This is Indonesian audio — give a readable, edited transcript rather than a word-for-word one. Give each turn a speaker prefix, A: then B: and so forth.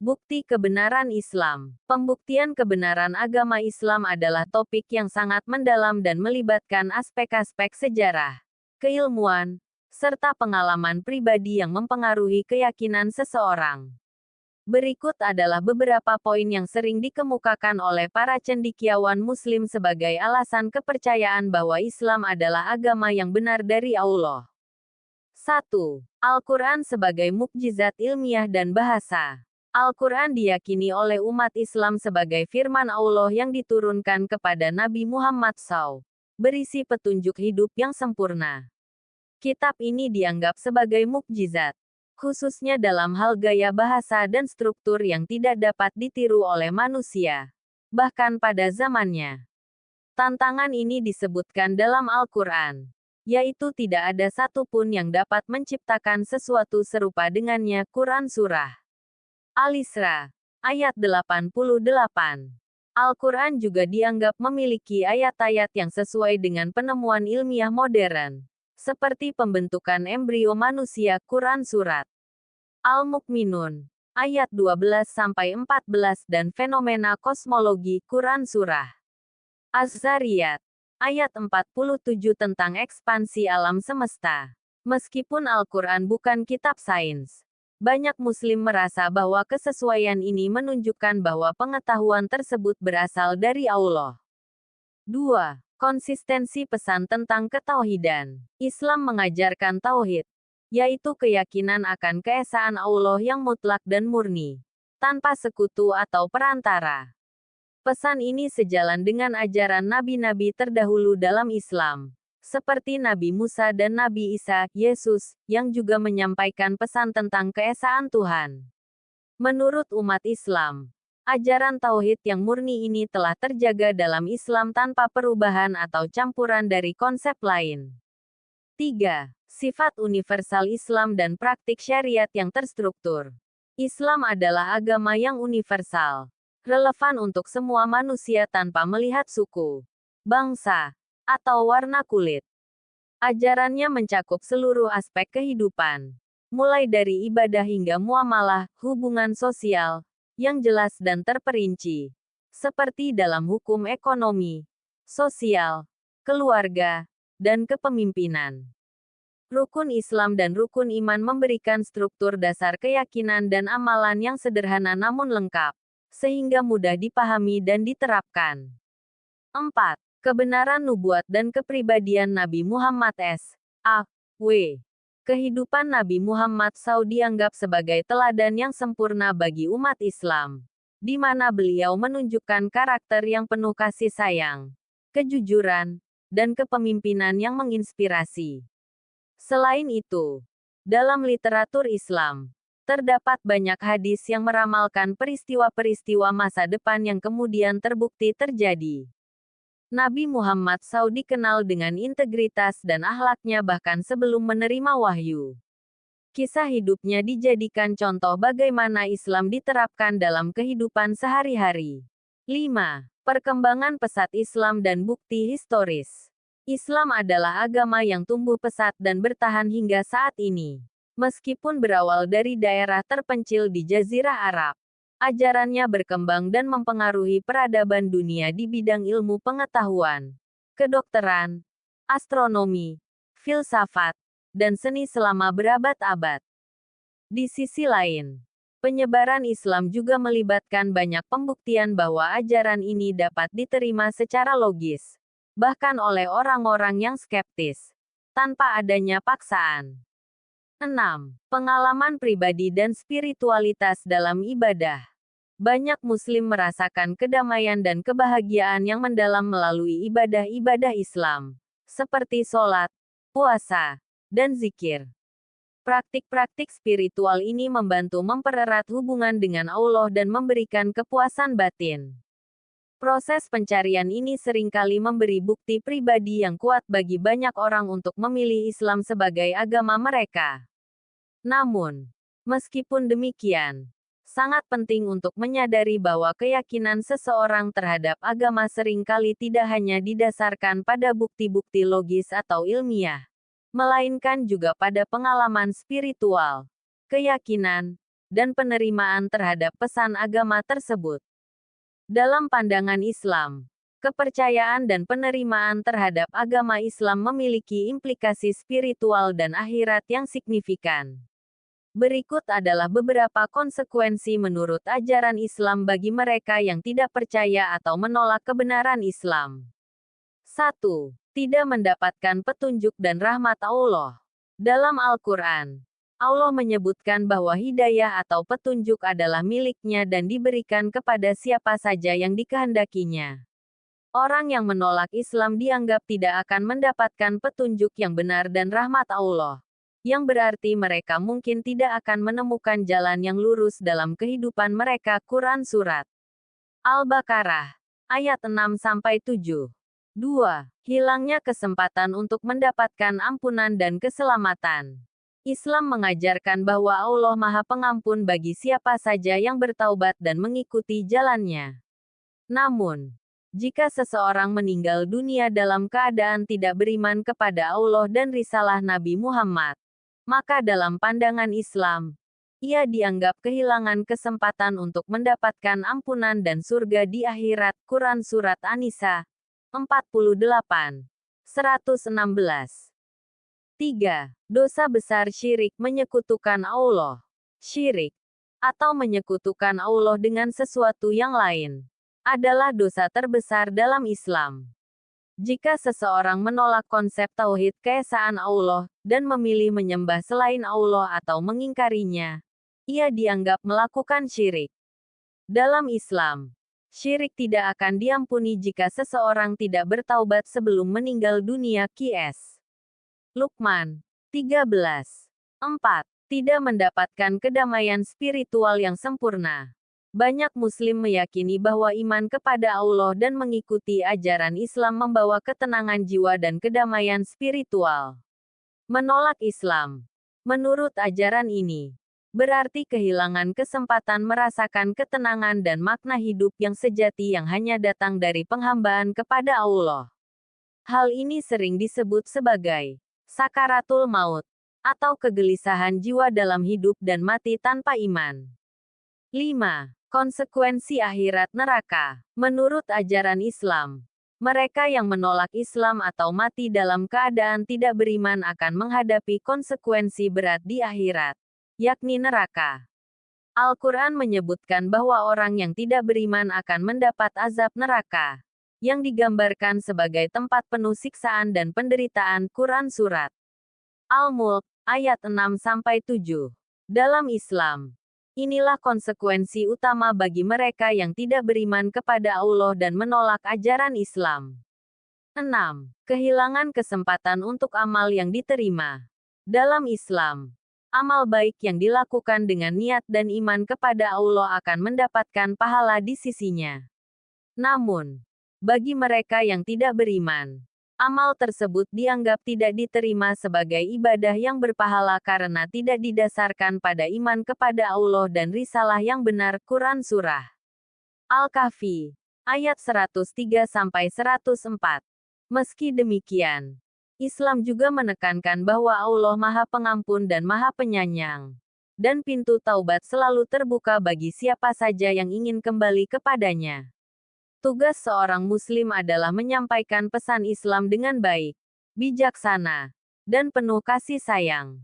A: Bukti kebenaran Islam. Pembuktian kebenaran agama Islam adalah topik yang sangat mendalam dan melibatkan aspek-aspek sejarah, keilmuan, serta pengalaman pribadi yang mempengaruhi keyakinan seseorang. Berikut adalah beberapa poin yang sering dikemukakan oleh para cendekiawan Muslim sebagai alasan kepercayaan bahwa Islam adalah agama yang benar dari Allah. 1. Al-Quran sebagai mukjizat ilmiah dan bahasa. Al-Quran diyakini oleh umat Islam sebagai firman Allah yang diturunkan kepada Nabi Muhammad SAW, berisi petunjuk hidup yang sempurna. Kitab ini dianggap sebagai mukjizat, khususnya dalam hal gaya bahasa dan struktur yang tidak dapat ditiru oleh manusia, bahkan pada zamannya. Tantangan ini disebutkan dalam Al-Quran, yaitu tidak ada satupun yang dapat menciptakan sesuatu serupa dengannya. Quran Surah Al-Isra, ayat 88. Al-Quran juga dianggap memiliki ayat-ayat yang sesuai dengan penemuan ilmiah modern, seperti pembentukan embrio manusia. Quran Surat Al-Mukminun, ayat 12-14 dan fenomena kosmologi. Quran Surah Az-Zariyat, ayat 47 tentang ekspansi alam semesta. Meskipun Al-Quran bukan kitab sains, banyak Muslim merasa bahwa kesesuaian ini menunjukkan bahwa pengetahuan tersebut berasal dari Allah. 2. Konsistensi pesan tentang ketauhidan. Islam mengajarkan tauhid, yaitu keyakinan akan keesaan Allah yang mutlak dan murni, tanpa sekutu atau perantara. Pesan ini sejalan dengan ajaran nabi-nabi terdahulu dalam Islam, seperti Nabi Musa dan Nabi Isa, Yesus, yang juga menyampaikan pesan tentang keesaan Tuhan. Menurut umat Islam, ajaran tauhid yang murni ini telah terjaga dalam Islam tanpa perubahan atau campuran dari konsep lain. 3. Sifat universal Islam dan praktik syariat yang terstruktur. Islam adalah agama yang universal, relevan untuk semua manusia tanpa melihat suku, bangsa, atau warna kulit. Ajarannya mencakup seluruh aspek kehidupan, mulai dari ibadah hingga muamalah, hubungan sosial, yang jelas dan terperinci, seperti dalam hukum ekonomi, sosial, keluarga, dan kepemimpinan. Rukun Islam dan rukun iman memberikan struktur dasar keyakinan dan amalan yang sederhana namun lengkap, sehingga mudah dipahami dan diterapkan. 4. Kebenaran nubuat dan kepribadian Nabi Muhammad S.A.W. Kehidupan Nabi Muhammad SAW dianggap sebagai teladan yang sempurna bagi umat Islam, di mana beliau menunjukkan karakter yang penuh kasih sayang, kejujuran, dan kepemimpinan yang menginspirasi. Selain itu, dalam literatur Islam, terdapat banyak hadis yang meramalkan peristiwa-peristiwa masa depan yang kemudian terbukti terjadi. Nabi Muhammad SAW dikenal dengan integritas dan akhlaknya bahkan sebelum menerima wahyu. Kisah hidupnya dijadikan contoh bagaimana Islam diterapkan dalam kehidupan sehari-hari. 5. Perkembangan pesat Islam dan bukti historis. Islam adalah agama yang tumbuh pesat dan bertahan hingga saat ini. Meskipun berawal dari daerah terpencil di Jazirah Arab, ajarannya berkembang dan mempengaruhi peradaban dunia di bidang ilmu pengetahuan, kedokteran, astronomi, filsafat, dan seni selama berabad-abad. Di sisi lain, penyebaran Islam juga melibatkan banyak pembuktian bahwa ajaran ini dapat diterima secara logis, bahkan oleh orang-orang yang skeptis, tanpa adanya paksaan. 6. Pengalaman pribadi dan spiritualitas dalam ibadah. Banyak Muslim merasakan kedamaian dan kebahagiaan yang mendalam melalui ibadah-ibadah Islam, seperti sholat, puasa, dan zikir. Praktik-praktik spiritual ini membantu mempererat hubungan dengan Allah dan memberikan kepuasan batin. Proses pencarian ini seringkali memberi bukti pribadi yang kuat bagi banyak orang untuk memilih Islam sebagai agama mereka. Namun, meskipun demikian, sangat penting untuk menyadari bahwa keyakinan seseorang terhadap agama seringkali tidak hanya didasarkan pada bukti-bukti logis atau ilmiah, melainkan juga pada pengalaman spiritual, keyakinan, dan penerimaan terhadap pesan agama tersebut. Dalam pandangan Islam, kepercayaan dan penerimaan terhadap agama Islam memiliki implikasi spiritual dan akhirat yang signifikan. Berikut adalah beberapa konsekuensi menurut ajaran Islam bagi mereka yang tidak percaya atau menolak kebenaran Islam. 1. Tidak mendapatkan petunjuk dan rahmat Allah. Dalam Al-Quran, Allah menyebutkan bahwa hidayah atau petunjuk adalah miliknya dan diberikan kepada siapa saja yang dikehendakinya. Orang yang menolak Islam dianggap tidak akan mendapatkan petunjuk yang benar dan rahmat Allah, yang berarti mereka mungkin tidak akan menemukan jalan yang lurus dalam kehidupan mereka. Quran Surat Al-Baqarah, ayat 6-7. 2. Hilangnya kesempatan untuk mendapatkan ampunan dan keselamatan. Islam mengajarkan bahwa Allah Maha Pengampun bagi siapa saja yang bertaubat dan mengikuti jalannya. Namun, jika seseorang meninggal dunia dalam keadaan tidak beriman kepada Allah dan risalah Nabi Muhammad, maka dalam pandangan Islam, ia dianggap kehilangan kesempatan untuk mendapatkan ampunan dan surga di akhirat. Quran Surat An-Nisa 48, 116. 3. Dosa besar syirik menyekutukan Allah. Syirik, atau menyekutukan Allah dengan sesuatu yang lain, adalah dosa terbesar dalam Islam. Jika seseorang menolak konsep tauhid keesaan Allah, dan memilih menyembah selain Allah atau mengingkarinya, ia dianggap melakukan syirik. Dalam Islam, syirik tidak akan diampuni jika seseorang tidak bertaubat sebelum meninggal dunia. Qs. Luqman 13. 4. Tidak mendapatkan kedamaian spiritual yang sempurna. Banyak Muslim meyakini bahwa iman kepada Allah dan mengikuti ajaran Islam membawa ketenangan jiwa dan kedamaian spiritual. Menolak Islam, menurut ajaran ini, berarti kehilangan kesempatan merasakan ketenangan dan makna hidup yang sejati yang hanya datang dari penghambaan kepada Allah. Hal ini sering disebut sebagai sakaratul maut, atau kegelisahan jiwa dalam hidup dan mati tanpa iman. 5. Konsekuensi akhirat neraka. Menurut ajaran Islam, mereka yang menolak Islam atau mati dalam keadaan tidak beriman akan menghadapi konsekuensi berat di akhirat, yakni neraka. Al-Quran menyebutkan bahwa orang yang tidak beriman akan mendapat azab neraka, yang digambarkan sebagai tempat penuh siksaan dan penderitaan. Quran Surat Al-Mulk, ayat 6-7. Dalam Islam, inilah konsekuensi utama bagi mereka yang tidak beriman kepada Allah dan menolak ajaran Islam. 6. Kehilangan kesempatan untuk amal yang diterima. Dalam Islam, amal baik yang dilakukan dengan niat dan iman kepada Allah akan mendapatkan pahala di sisinya. Namun, bagi mereka yang tidak beriman, amal tersebut dianggap tidak diterima sebagai ibadah yang berpahala karena tidak didasarkan pada iman kepada Allah dan risalah yang benar. Quran Surah Al-Kahfi, ayat 103-104. Meski demikian, Islam juga menekankan bahwa Allah Maha Pengampun dan Maha Penyayang, dan pintu taubat selalu terbuka bagi siapa saja yang ingin kembali kepadanya. Tugas seorang Muslim adalah menyampaikan pesan Islam dengan baik, bijaksana, dan penuh kasih sayang.